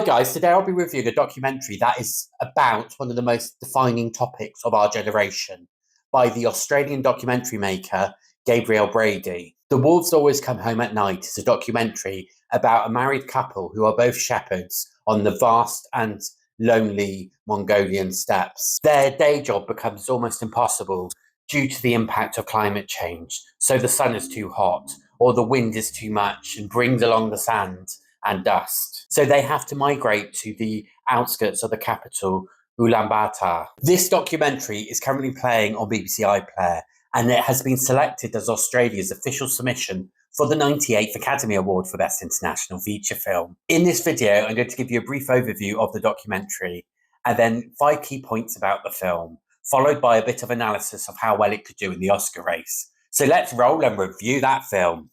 guys, today I'll be reviewing a documentary that is about one of the most defining topics of our generation by the Australian documentary maker Gabriel Brady. The Wolves Always Come Home at Night is a documentary about a married couple who are both shepherds on the vast and lonely Mongolian steppes. Their day job becomes almost impossible due to the impact of climate change. So the sun is too hot or the wind is too much and brings along the sand and dust. So they have to migrate to the outskirts of the capital, Ulaabatar. This documentary is currently playing on BBC iPlayer, and it has been selected as Australia's official submission for the 98th Academy Award for Best International Feature Film. In this video, I'm going to give you a brief overview of the documentary, and then 5 key points about the film, followed by a bit of analysis of how well it could do in the Oscar race. So let's roll and review that film.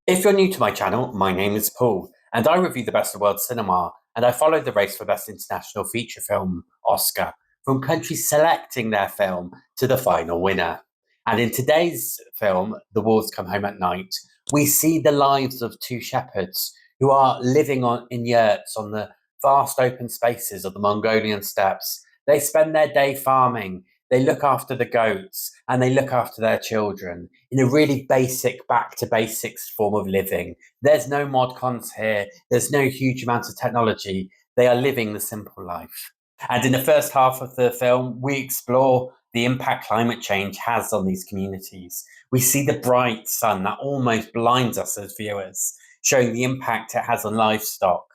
If you're new to my channel, my name is Paul, and I review the best of world cinema, and I follow the race for Best International Feature Film Oscar, from countries selecting their film to the final winner. And in today's film, The Wolves Come Home at Night, we see the lives of 2 shepherds who are living in yurts on the vast open spaces of the Mongolian steppes. They spend their day farming. They look after the goats and they look after their children in a really basic, back to basics form of living. There's no mod cons here. There's no huge amount of technology. They are living the simple life. And in the first half of the film, we explore the impact climate change has on these communities. We see the bright sun that almost blinds us as viewers, showing the impact it has on livestock.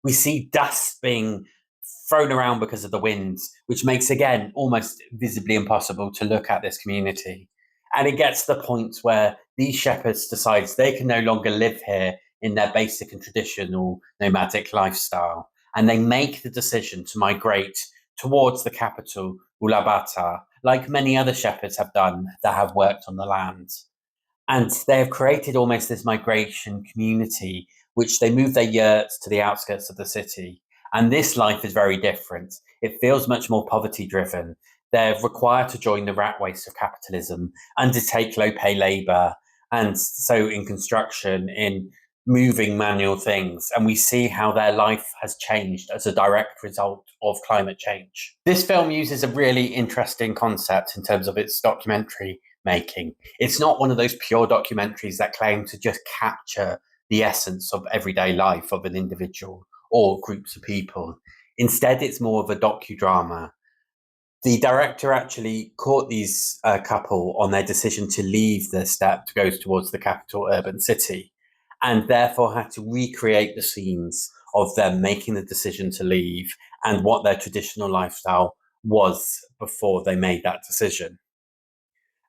We see dust being thrown around because of the winds, which makes, again, almost visibly impossible to look at this community. And it gets to the point where these shepherds decide they can no longer live here in their basic and traditional nomadic lifestyle. And they make the decision to migrate towards the capital, Ulaabatar, like many other shepherds have done that have worked on the land. And they have created almost this migration community, which they move their yurts to the outskirts of the city. And this life is very different. It feels much more poverty-driven. They're required to join the rat race of capitalism, undertake low-pay labour, and so in construction, in moving manual things. And we see how their life has changed as a direct result of climate change. This film uses a really interesting concept in terms of its documentary making. It's not one of those pure documentaries that claim to just capture the essence of everyday life of an individual or groups of people. Instead, it's more of a docudrama. The director actually caught these couple on their decision to leave the steppe to go towards the capital urban city, and therefore had to recreate the scenes of them making the decision to leave and what their traditional lifestyle was before they made that decision.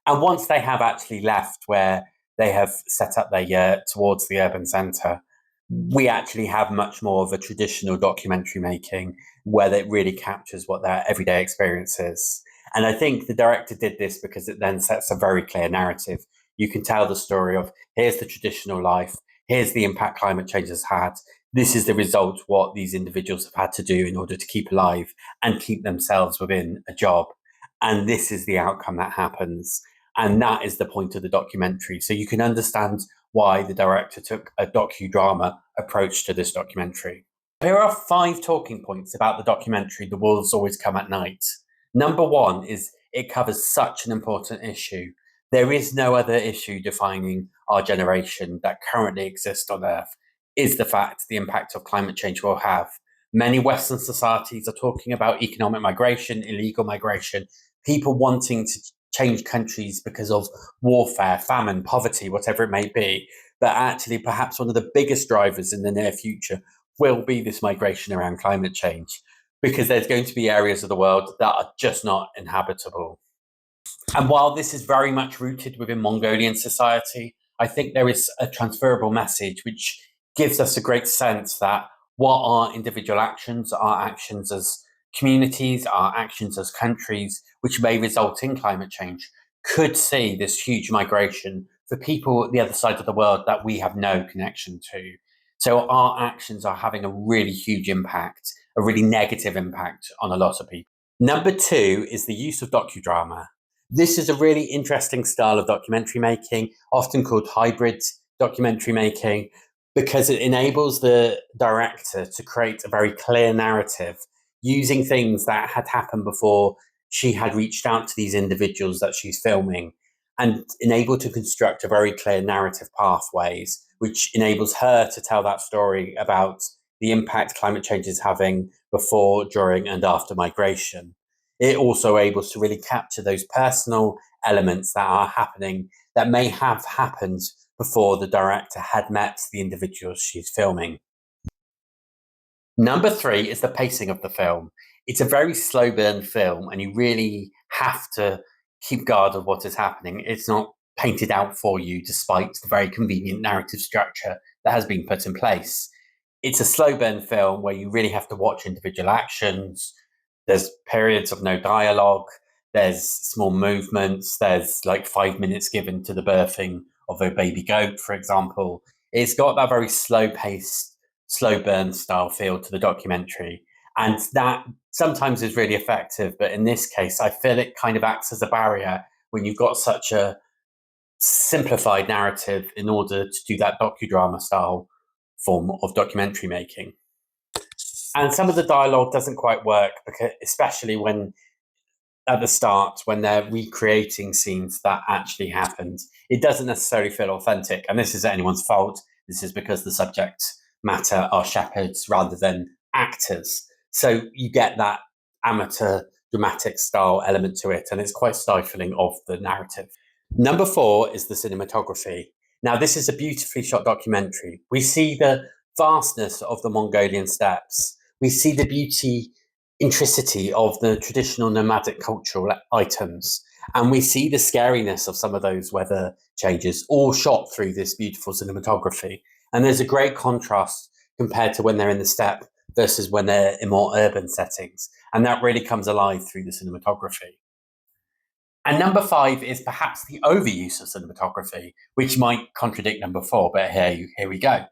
And once they have actually left where they have set up their yurt towards the urban centre, we actually have much more of a traditional documentary making where it really captures what their everyday experience is. And I think the director did this because it then sets a very clear narrative. You can tell the story of here's the traditional life, here's the impact climate change has had, this is the result what these individuals have had to do in order to keep alive and keep themselves within a job. And this is the outcome that happens. And that is the point of the documentary. So you can understand why the director took a docudrama approach to this documentary. Here are 5 talking points about the documentary The Wolves Always Come at Night. Number 1 is it covers such an important issue. There is no other issue defining our generation that currently exists on Earth, is the fact the impact of climate change will have. Many Western societies are talking about economic migration, illegal migration, people wanting to change countries because of warfare, famine, poverty, whatever it may be. But actually, perhaps one of the biggest drivers in the near future will be this migration around climate change, because there's going to be areas of the world that are just not inhabitable. And while this is very much rooted within Mongolian society, I think there is a transferable message which gives us a great sense that what our individual actions, our actions as communities, our actions as countries, which may result in climate change, could see this huge migration for people at the other side of the world that we have no connection to. So our actions are having a really huge impact, a really negative impact on a lot of people. Number 2 is the use of docudrama. This is a really interesting style of documentary making, often called hybrid documentary making, because it enables the director to create a very clear narrative using things that had happened before she had reached out to these individuals that she's filming, and enable to construct a very clear narrative pathways, which enables her to tell that story about the impact climate change is having before, during, and after migration. It also able to really capture those personal elements that are happening that may have happened before the director had met the individuals she's filming. Number three is the pacing of the film. It's a very slow burn film, and you really have to keep guard of what is happening. It's not painted out for you, despite the very convenient narrative structure that has been put in place. It's a slow burn film where you really have to watch individual actions. There's periods of no dialogue. There's small movements. There's like 5 minutes given to the birthing of a baby goat, for example. It's got that very slow paced, slow burn style feel to the documentary. And that sometimes is really effective. But in this case, I feel it kind of acts as a barrier when you've got such a simplified narrative in order to do that docudrama style form of documentary making. And some of the dialogue doesn't quite work, because especially when at the start, when they're recreating scenes that actually happened, it doesn't necessarily feel authentic. And this isn't anyone's fault. This is because the subject matter are shepherds rather than actors. So you get that amateur dramatic style element to it, and it's quite stifling of the narrative. Number four is the cinematography. Now, this is a beautifully shot documentary. We see the vastness of the Mongolian steppes. We see the beauty, intricity of the traditional nomadic cultural items. And we see the scariness of some of those weather changes, all shot through this beautiful cinematography. And there's a great contrast compared to when they're in the steppe versus when they're in more urban settings. And that really comes alive through the cinematography. And number five is perhaps the overuse of cinematography, which might contradict number four, but here we go.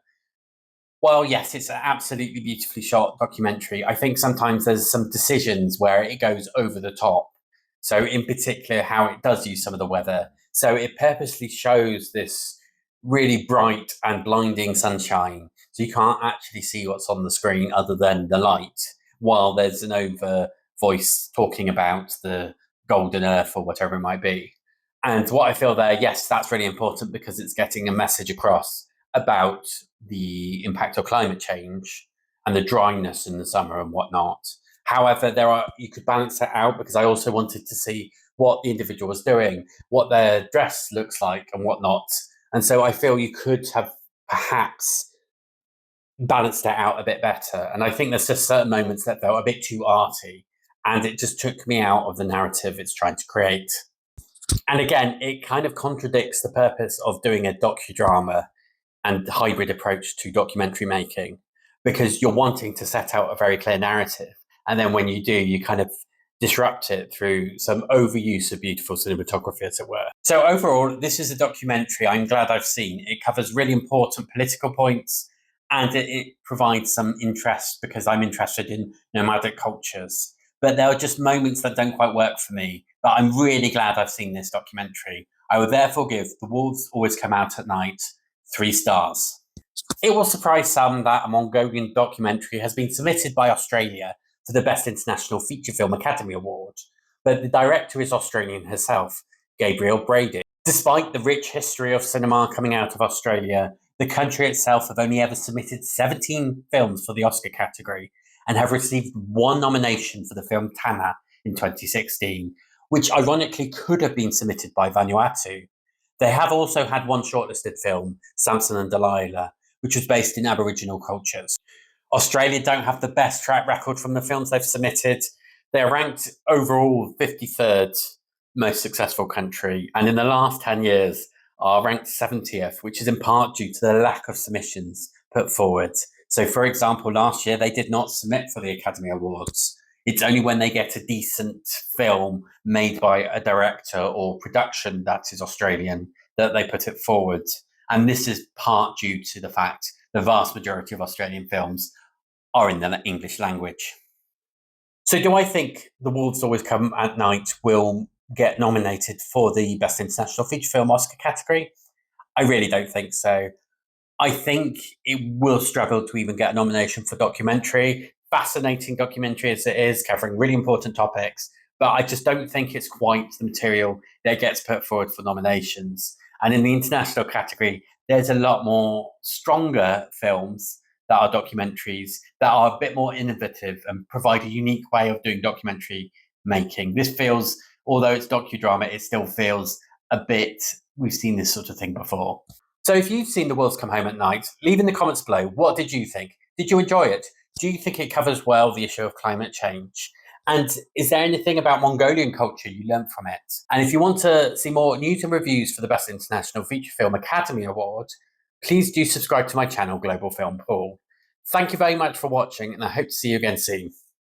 Well, yes, it's an absolutely beautifully shot documentary. I think sometimes there's some decisions where it goes over the top. So, in particular, how it does use some of the weather. So, it purposely shows this really bright and blinding sunshine. So, you can't actually see what's on the screen other than the light, while there's an over voice talking about the golden earth or whatever it might be. And what I feel there, yes, that's really important because it's getting a message across about the impact of climate change and the dryness in the summer and whatnot. However, you could balance it out, because I also wanted to see what the individual was doing, what their dress looks like and whatnot. And so I feel you could have perhaps balanced it out a bit better. And I think there's just certain moments that felt a bit too arty, and it just took me out of the narrative it's trying to create. And again, it kind of contradicts the purpose of doing a docudrama and hybrid approach to documentary making, because you're wanting to set out a very clear narrative. And then when you do, you kind of disrupt it through some overuse of beautiful cinematography, as it were. So overall, this is a documentary I'm glad I've seen. It covers really important political points, and it provides some interest because I'm interested in nomadic cultures. But there are just moments that don't quite work for me. But I'm really glad I've seen this documentary. I would therefore give The Wolves Always Come Out at Night 3 stars. It will surprise some that a Mongolian documentary has been submitted by Australia for the Best International Feature Film Academy Award, but the director is Australian herself, Gabrielle Brady. Despite the rich history of cinema coming out of Australia, the country itself have only ever submitted 17 films for the Oscar category and have received one nomination for the film Tana in 2016, which ironically could have been submitted by Vanuatu. They have also had one shortlisted film, Samson and Delilah, which was based in Aboriginal cultures. Australia don't have the best track record from the films they've submitted. They're ranked overall 53rd most successful country, and in the last 10 years are ranked 70th, which is in part due to the lack of submissions put forward. So, for example, last year they did not submit for the Academy Awards. It's only when they get a decent film made by a director or production that is Australian that they put it forward. And this is part due to the fact the vast majority of Australian films are in the English language. So do I think The Wolves Always Come at Night will get nominated for the Best International Feature Film Oscar category? I really don't think so. I think it will struggle to even get a nomination for documentary. Fascinating documentary as it is, covering really important topics, but I just don't think it's quite the material that gets put forward for nominations. And in the international category, there's a lot more stronger films that are documentaries that are a bit more innovative and provide a unique way of doing documentary making. This feels, although it's docudrama, it still feels a bit, we've seen this sort of thing before. So if you've seen The Wolves Come Home at Night, leave in the comments below, what did you think? Did you enjoy it? Do you think it covers well the issue of climate change? And is there anything about Mongolian culture you learned from it? And if you want to see more news and reviews for the Best International Feature Film Academy Award, please do subscribe to my channel, Global Film Pool. Thank you very much for watching, and I hope to see you again soon.